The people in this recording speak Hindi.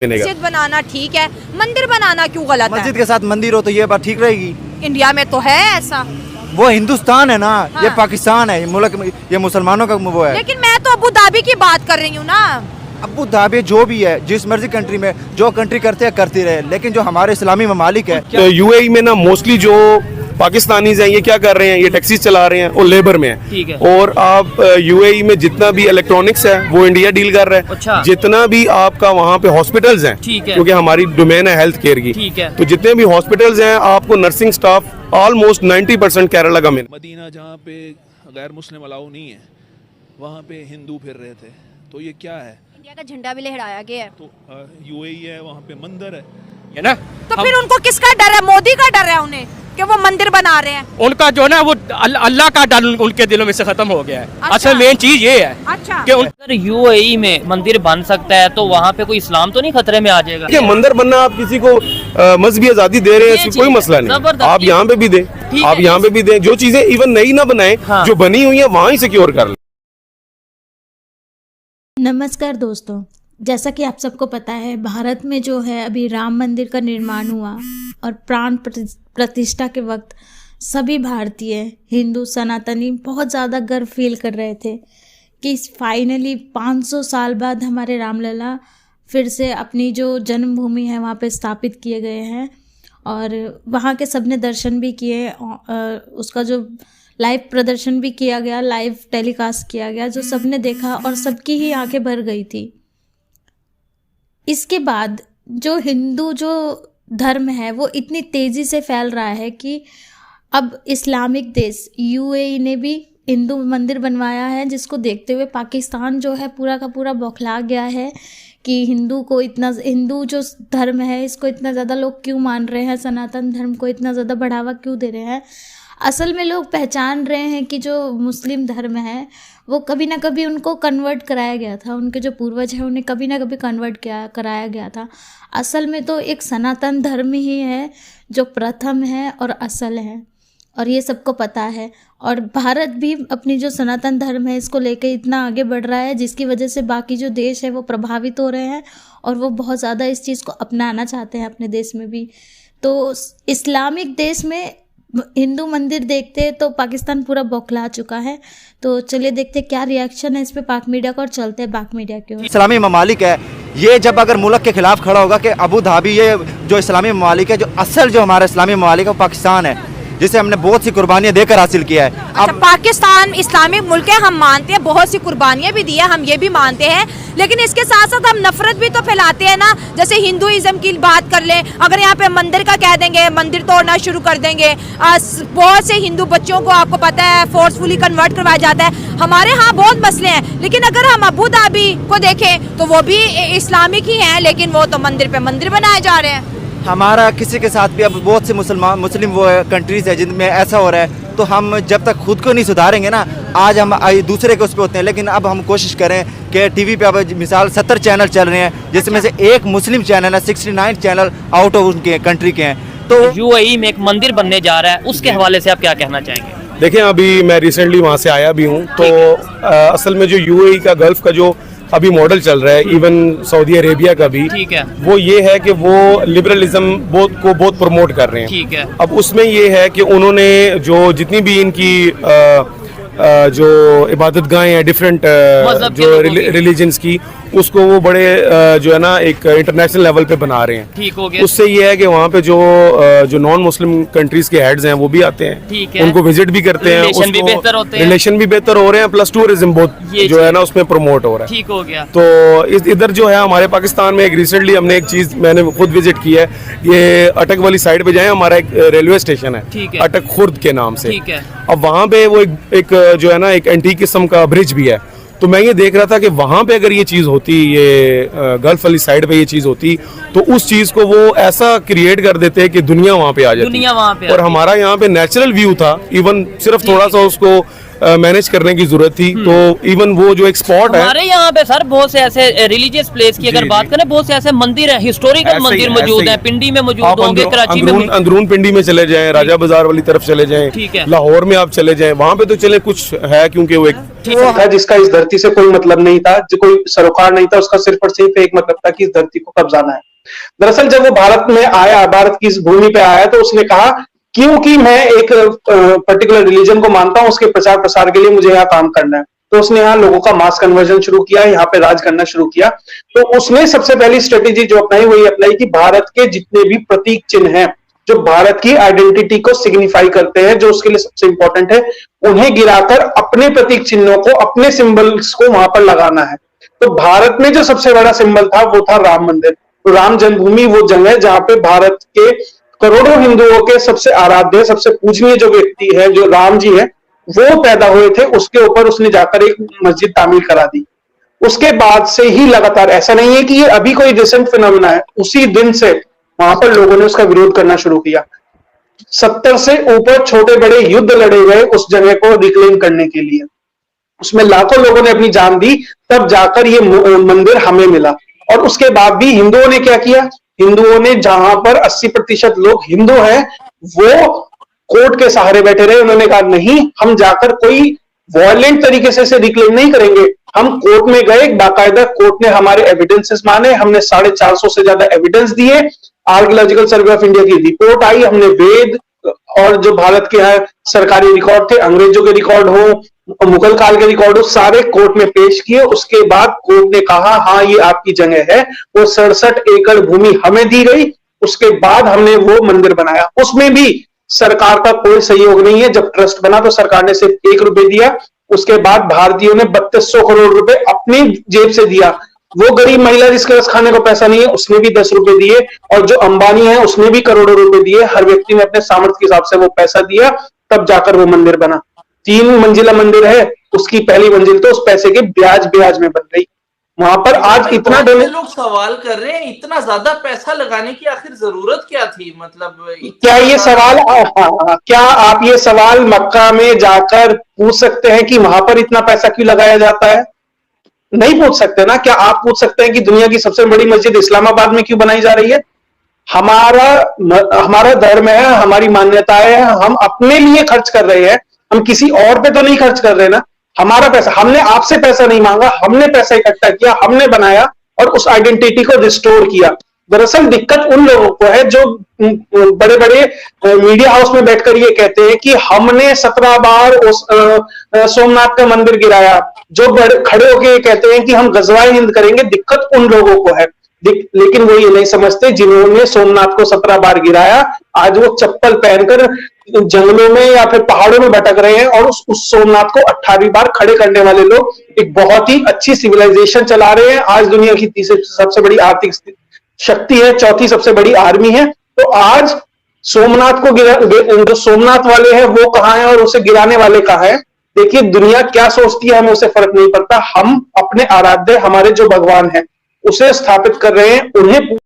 मस्जिद बनाना ठीक है, मंदिर बनाना क्यों गलत है? मस्जिद के साथ मंदिर हो तो ये बात ठीक रहेगी। इंडिया में तो है ऐसा। वो हिंदुस्तान है ना, हाँ। ये पाकिस्तान है, ये मुल्क, ये मुसलमानों का वो है। लेकिन मैं तो अबू धाबी की बात कर रही हूँ ना। अबू धाबी जो भी है, जिस मर्जी कंट्री में जो कंट्री करते हैं करती रहे, लेकिन जो हमारे इस्लामी ममालिक है यूएई में ना मोस्टली जो पाकिस्तानीज हैं ये क्या कर रहे हैं, ये टैक्सीज चला रहे हैं और लेबर में है। ठीक है। और आप यूएई में जितना भी इलेक्ट्रॉनिक्स है वो इंडिया डील कर रहा है। अच्छा। जितना भी आपका वहाँ पे हॉस्पिटल्स हैं, ठीक है। क्योंकि हमारी डोमेन है हेल्थ केयर की, ठीक है। तो जितने भी हॉस्पिटल्स हैं आपको नर्सिंग स्टाफ ऑलमोस्ट 90% केरला का मिल। मदीना जहाँ पे गैर मुस्लिम अलाउ नहीं है, वहाँ पे हिंदू फिर रहे थे, तो ये क्या है? इंडिया का झंडा भी लहराया गया है। तो यूएई है, वहाँ पे मंदिर है ना। तो फिर उनको किसका डर है? मोदी का डर है उन्हें कि वो मंदिर बना रहे हैं। उनका जो है ना वो अल्लाह का डर उनके दिलों में से खत्म हो गया है। अच्छा। असल मेन चीज ये है अच्छा। कि अगर यूएई में मंदिर बन सकता है तो वहाँ पे कोई इस्लाम तो नहीं खतरे में आ जाएगा? देखिए, मंदिर बनना आप किसी को मजहबी आजादी दे रहे हैं, ये इसमें कोई चीज़ मसला नहीं। जबरदस्त। आप यहाँ पे भी दें, ठीक आप है। यहाँ पे भी दें, जो चीजें इवन नई ना बनाए, हाँ। जो बनी हुई है वहाँ ही सिक्योर कर लें। नमस्कार दोस्तों, जैसा कि आप सबको पता है भारत में जो है अभी राम मंदिर का निर्माण हुआ और प्राण प्रतिष्ठा के वक्त सभी भारतीय हिंदू सनातनी बहुत ज़्यादा गर्व फील कर रहे थे कि फाइनली 500 साल बाद हमारे रामलला फिर से अपनी जो जन्मभूमि है वहाँ पे स्थापित किए गए हैं और वहाँ के सबने दर्शन भी किए। उसका जो लाइव प्रदर्शन भी किया गया, लाइव टेलीकास्ट किया गया, जो सबने देखा और सबकी ही आंखें भर गई थी। इसके बाद जो हिंदू जो धर्म है वो इतनी तेज़ी से फैल रहा है कि अब इस्लामिक देश यूएई ने भी हिंदू मंदिर बनवाया है, जिसको देखते हुए पाकिस्तान जो है पूरा का पूरा बौखला गया है कि हिंदू जो धर्म है इसको इतना ज़्यादा लोग क्यों मान रहे हैं, सनातन धर्म को इतना ज़्यादा बढ़ावा क्यों दे रहे हैं। असल में लोग पहचान रहे हैं कि जो मुस्लिम धर्म है वो कभी ना कभी उनको कन्वर्ट कराया गया था, उनके जो पूर्वज हैं उन्हें कभी ना कभी कन्वर्ट कराया गया था। असल में तो एक सनातन धर्म ही है जो प्रथम है और असल है, और ये सबको पता है। और भारत भी अपनी जो सनातन धर्म है इसको लेकर इतना आगे बढ़ रहा है जिसकी वजह से बाकी जो देश है वो प्रभावित हो रहे हैं और वो बहुत ज़्यादा इस चीज़ को अपनाना चाहते हैं अपने देश में भी। तो इस्लामिक देश में हिंदू मंदिर देखते तो पाकिस्तान पूरा बौखला चुका है। तो चलिए देखते क्या रिएक्शन है इस पे पाक मीडिया का और चलते हैं पाक मीडिया की ओर। इस्लामी ममालिक है, ये जब अगर मुल्क के खिलाफ खड़ा होगा कि अबू धाबी ये जो इस्लामी ममालिक है, जो असल जो हमारा इस्लामी ममालिक है वो पाकिस्तान है, जिसे हमने बहुत सी कुर्बानियाँ देकर हासिल किया है। अच्छा, पाकिस्तान इस्लामिक मुल्क है, हम मानते हैं, बहुत सी कुर्बानियाँ भी दी है, हम ये भी मानते हैं, लेकिन इसके साथ साथ हम नफरत भी तो फैलाते हैं ना। जैसे हिंदुइज्म की बात कर लें, अगर यहाँ पे मंदिर का कह देंगे, मंदिर तोड़ना शुरू कर देंगे। बहुत से हिंदू बच्चों को आपको पता है फोर्सफुली कन्वर्ट करवाया जाता है। हमारे यहाँ बहुत मसले हैं, लेकिन अगर हम अबू धाबी को देखें तो वो भी इस्लामिक ही है, लेकिन वो तो मंदिर पे मंदिर बनाए जा रहे हैं। हमारा किसी के साथ भी अब बहुत से मुस्लिम वो कंट्रीज है जिनमें ऐसा हो रहा है, तो हम जब तक खुद को नहीं सुधारेंगे ना, आज हम दूसरे के उस पर होते हैं, लेकिन अब हम कोशिश करें कि टीवी पे अब मिसाल 70 चैनल चल रहे हैं, जिसमें से एक मुस्लिम चैनल है, 69 चैनल आउट ऑफ उनके कंट्री के हैं। तो यूएई में एक मंदिर बनने जा रहा है, उसके हवाले से आप क्या कहना चाहेंगे? देखिए, अभी मैं रिसेंटली वहाँ से आया भी हूँ, तो असल में जो यूएई का गल्फ का जो अभी मॉडल चल रहा है, इवन सऊदी अरेबिया का भी, ठीक है, वो ये है कि वो लिबरलिज्म बहुत प्रमोट कर रहे हैं। ठीक है। अब उसमें ये है कि उन्होंने जो जितनी भी इनकी जो इबादत गाहें हैं डिफरेंट जो रिलीजन्स की, उसको वो बड़े जो है ना एक इंटरनेशनल लेवल पे बना रहे हैं। ठीक हो गया। उससे ये है कि वहाँ पे जो नॉन मुस्लिम कंट्रीज के हेड्स हैं वो भी आते हैं, ठीक है, उनको विजिट भी करते हैं, रिलेशन भी बेहतर होते हैं, रिलेशन भी बेहतर हो रहे हैं, प्लस टूरिज्म बहुत जो है ना उसमें प्रमोट हो रहा है। ठीक हो गया। तो इधर जो है हमारे पाकिस्तान में एक रिसेंटली हमने एक चीज मैंने खुद विजिट की है, ये अटक वाली साइड पे जाए, हमारा एक रेलवे स्टेशन है, अटक खुर्द के नाम से। ठीक है। अब वहाँ पे वो एक जो है ना एक एंटीक किस्म का ब्रिज भी है, तो मैं ये देख रहा था कि वहाँ पे अगर ये चीज़ होती, ये गल्फ वाली साइड पे ये चीज़ होती, तो उस चीज़ को वो ऐसा क्रिएट कर देते कि दुनिया वहाँ पे आ जाती, दुनिया वहाँ पे। और हमारा यहाँ पे नेचुरल व्यू था, इवन सिर्फ थोड़ा सा उसको मैनेज करने की जरूरत थी। तो इवन वो जो एक स्पॉट है हमारे यहाँ पे सर, बहुत से ऐसे रिलीजियस प्लेस की अगर बात करें, बहुत से ऐसे मंदिर है, हिस्टोरिकल मंदिर मौजूद है, पिंडी में मौजूद होंगे, कराची में, अंदरून पिंडी में चले जाएं, राजा बाजार वाली तरफ चले जाएं, लाहौर में आप चले जाएं, वहाँ पे तो चले कुछ है क्योंकि वो एक था जिसका इस धरती से कोई मतलब नहीं था, जो कोई सरोकार नहीं था, उसका सिर्फ और सिर्फ एक मतलब था कि इस धरती को कब्जाना है। दरअसल जब वो भारत में आया, भारत की इस भूमि पे आया, तो उसने कहा क्योंकि मैं एक पर्टिकुलर रिलीजन को मानता हूं, उसके प्रचार प्रसार के लिए मुझे यहाँ काम करना है। तो उसने यहाँ लोगों का मास कन्वर्जन शुरू किया, यहाँ पे राज करना शुरू किया। तो उसने सबसे पहली स्ट्रेटेजी जो अपनाई वो ये अपनाई कि भारत के जितने भी प्रतीक चिन्ह हैं जो भारत की आइडेंटिटी को सिग्निफाई करते हैं, जो उसके लिए सबसे इंपॉर्टेंट है, उन्हें गिराकर अपने प्रतीक चिन्हों को, अपने सिंबल्स को वहां पर लगाना है। तो भारत में जो सबसे बड़ा सिंबल था वो था राम मंदिर। तो राम जन्मभूमि वो जगह है जहां पे भारत के करोड़ों हिंदुओं के सबसे आराध्य, सबसे पूजनीय जो व्यक्ति है, जो राम जी है, वो पैदा हुए थे। उसके ऊपर उसने जाकर एक मस्जिद तामीर करा दी। उसके बाद से ही लगातार, ऐसा नहीं है कि ये अभी कोई रिसेंट फिनोमेना है, उसी दिन से वहां पर लोगों ने उसका विरोध करना शुरू किया। 70 से ऊपर छोटे बड़े युद्ध लड़े गए उस जगह को रिक्लेम करने के लिए। उसमें लाखों लोगों ने अपनी जान दी, तब जाकर ये मंदिर हमें मिला। और उसके बाद भी हिंदुओं ने क्या किया? हिंदुओं ने, जहां पर 80% लोग हिंदू हैं, वो कोर्ट के सहारे बैठे रहे। उन्होंने कहा नहीं, हम जाकर कोई वायलेंट तरीके से इसे रिक्लेम नहीं करेंगे। हम कोर्ट में गए, बाकायदा कोर्ट ने हमारे एविडेंसेस माने, हमने 450 से ज्यादा एविडेंस दिए। आर्कियोलॉजिकल सर्वे ऑफ इंडिया की रिपोर्ट आई, हमने वेद और जो भारत के यहाँ सरकारी रिकॉर्ड थे, अंग्रेजों के रिकॉर्ड हो, मुगल काल के रिकॉर्ड हो, सारे कोर्ट में पेश किए। उसके बाद कोर्ट ने कहा हाँ ये आपकी जगह है। वो 67 एकड़ भूमि हमें दी गई। उसके बाद हमने वो मंदिर बनाया। उसमें भी सरकार का कोई सहयोग नहीं है। जब ट्रस्ट बना तो सरकार ने सिर्फ 1 रुपए दिया। उसके बाद भारतीयों ने 3200 करोड़ रुपए अपनी जेब से दिया। वो गरीब महिला जिसके पास खाने को पैसा नहीं है, उसने भी 10 रुपए दिए। और जो अंबानी है उसने भी करोड़ों रुपए दिए। हर व्यक्ति ने अपने सामर्थ्य के हिसाब से वो पैसा दिया, तब जाकर वो मंदिर बना। 3 मंजिला मंदिर है, उसकी पहली मंजिल तो उस पैसे के ब्याज में बन गई। वहां पर आज इतना लोग सवाल कर रहे हैं, इतना ज्यादा पैसा लगाने की आखिर जरूरत क्या थी? मतलब क्या ये सवाल, क्या आप ये सवाल मक्का में जाकर पूछ सकते हैं कि वहां पर इतना पैसा क्यों लगाया जाता है? नहीं पूछ सकते ना। क्या आप पूछ सकते हैं कि दुनिया की सबसे बड़ी मस्जिद इस्लामाबाद में क्यों बनाई जा रही है? हमारा धर्म है, हमारी मान्यताएं है, हम अपने लिए खर्च कर रहे हैं, हम किसी और पे तो नहीं खर्च कर रहे ना। हमारा पैसा, हमने आपसे पैसा नहीं मांगा, हमने पैसा इकट्ठा किया, हमने बनाया और उस आइडेंटिटी को रिस्टोर किया। दरअसल दिक्कत उन लोगों को है जो बड़े बड़े मीडिया हाउस में बैठकर ये कहते हैं कि हमने 17 बार उस सोमनाथ का मंदिर गिराया, जो खड़े होके कहते हैं कि हम गजवाए हिंद करेंगे। दिक्कत उन लोगों को है, लेकिन वो ये नहीं समझते जिन्होंने सोमनाथ को 17 बार गिराया, आज वो चप्पल पहनकर जंगलों में या फिर पहाड़ों में भटक रहे हैं। और उस सोमनाथ को 18वीं बार खड़े करने वाले लोग एक बहुत ही अच्छी सिविलाइजेशन चला रहे हैं। आज दुनिया की तीसरी सबसे बड़ी आर्थिक शक्ति है, 4थी सबसे बड़ी आर्मी है। तो आज सोमनाथ को जो सोमनाथ वाले हैं वो कहाँ हैं और उसे गिराने वाले कहाँ हैं? देखिए, दुनिया क्या सोचती है हमें उससे फर्क नहीं पड़ता। हम अपने आराध्य, हमारे जो भगवान है, उसे स्थापित कर रहे हैं। उन्हें